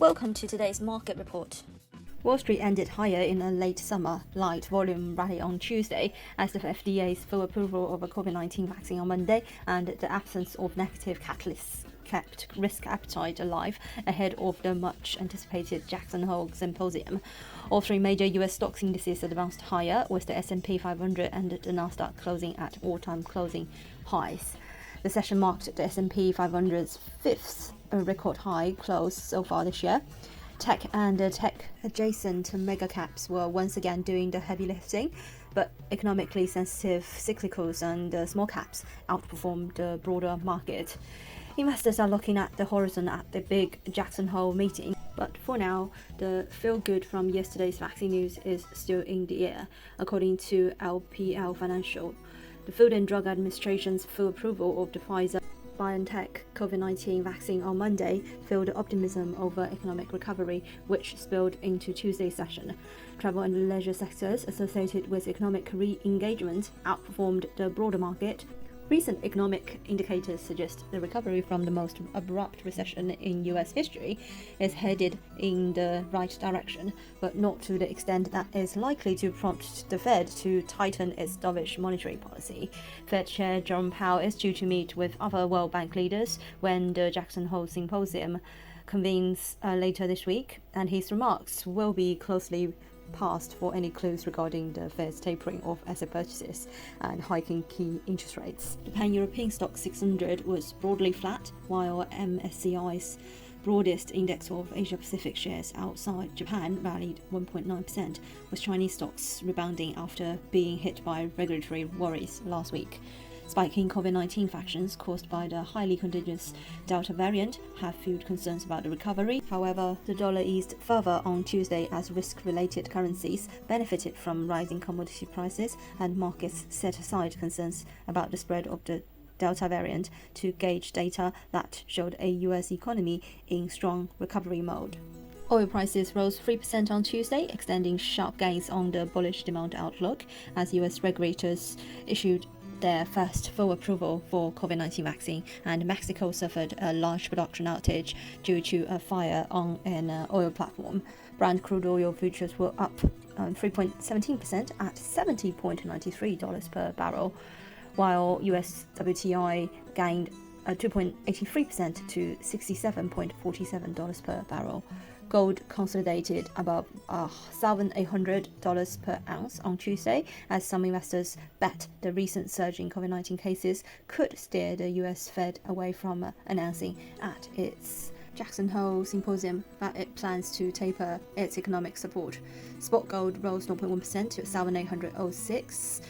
Welcome to today's market report. Wall Street ended higher in a late summer light volume rally on Tuesday as the FDA's full approval of a COVID-19 vaccine on Monday and the absence of negative catalysts kept risk appetite alive ahead of the much anticipated Jackson Hole Symposium. All three major US stocks indices advanced higher, with the S&P 500 and the Nasdaq closing at all-time closing highs. The session marked the S&P 500's fifth record high close so far this year. Tech and tech-adjacent mega caps were once again doing the heavy lifting, but economically sensitive cyclicals and small caps outperformed the broader market. Investors are looking at the horizon at the big Jackson Hole meeting, but for now, the feel-good from yesterday's vaccine news is still in the air, according to LPL Financial. The Food and Drug Administration's full approval of the Pfizer-BioNTech COVID-19 vaccine on Monday fueled optimism over economic recovery, which spilled into Tuesday's session. Travel and leisure sectors associated with economic re-engagement outperformed the broader market. Recent economic indicators suggest the recovery from the most abrupt recession in US history is headed in the right direction, but not to the extent that is likely to prompt the Fed to tighten its dovish monetary policy. Fed Chair Jerome Powell is due to meet with other World Bank leaders when the Jackson Hole Symposium convenes later this week, and his remarks will be closely passed for any clues regarding the Fed's tapering of asset purchases and hiking key interest rates. The Pan-European Stock 600 was broadly flat, while MSCI's broadest index of Asia-Pacific shares outside Japan rallied 1.9%, with Chinese stocks rebounding after being hit by regulatory worries last week. Spiking COVID-19 infections caused by the highly contagious Delta variant have fueled concerns about the recovery. However, the dollar eased further on Tuesday as risk-related currencies benefited from rising commodity prices, and markets set aside concerns about the spread of the Delta variant to gauge data that showed a US economy in strong recovery mode. Oil prices rose 3% on Tuesday, extending sharp gains on the bullish demand outlook as US regulators issued their first full approval for COVID-19 vaccine, and Mexico suffered a large production outage due to a fire on an oil platform. Brent crude oil futures were up 3.17% at $70.93 per barrel, while US WTI gained 2.83% to $67.47 per barrel. Gold consolidated above $1,800 per ounce on Tuesday, as some investors bet the recent surge in COVID-19 cases could steer the US Fed away from announcing at its Jackson Hole Symposium that it plans to taper its economic support. Spot gold rose 0.1% to $1,806.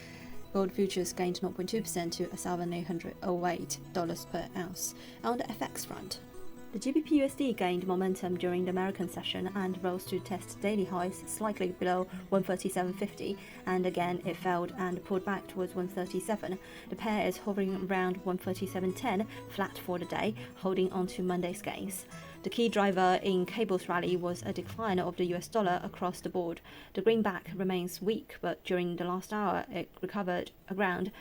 Gold futures gained 0.2% to $1,808 per ounce. On the FX front, the GBP/USD gained momentum during the American session and rose to test daily highs slightly below 137.50, and again it failed and pulled back towards 137. The pair is hovering around 137.10, flat for the day, holding on to Monday's gains. The key driver in cable's rally was a decline of the US dollar across the board. The greenback remains weak, but during the last hour it recovered ground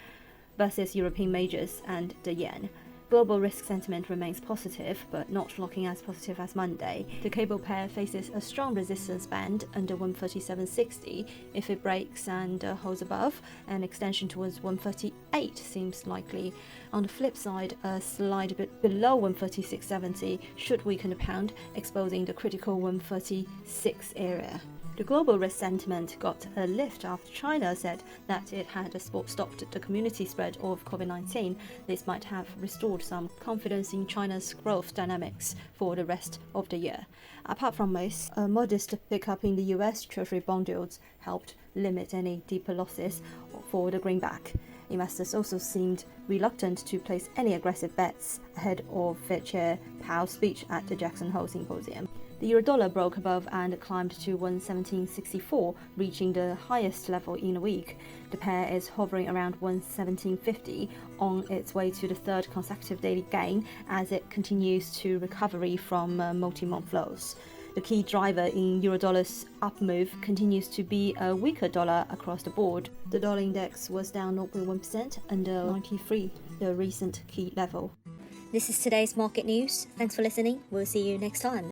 versus European majors and the yen. Global risk sentiment remains positive, but not looking as positive as Monday. The cable pair faces a strong resistance band under 137.60. If it breaks and holds above, an extension towards 138 seems likely. On the flip side, a slide bit below 136.70 should weaken the pound, exposing the critical 136 area. The global risk sentiment got a lift after China said that it had stopped the community spread of COVID-19. This might have restored some confidence in China's growth dynamics for the rest of the year. Apart from this, a modest pickup in the US Treasury bond yields helped limit any deeper losses for the greenback. Investors also seemed reluctant to place any aggressive bets ahead of Fed Chair Powell's speech at the Jackson Hole Symposium. The Eurodollar broke above and climbed to 117.64, reaching the highest level in a week. The pair is hovering around 117.50 on its way to the third consecutive daily gain as it continues to recover from multi-month lows. The key driver in Eurodollar's up move continues to be a weaker dollar across the board. The dollar index was down 0.1% under 93, the recent key level. This is today's market news. Thanks for listening. We'll see you next time.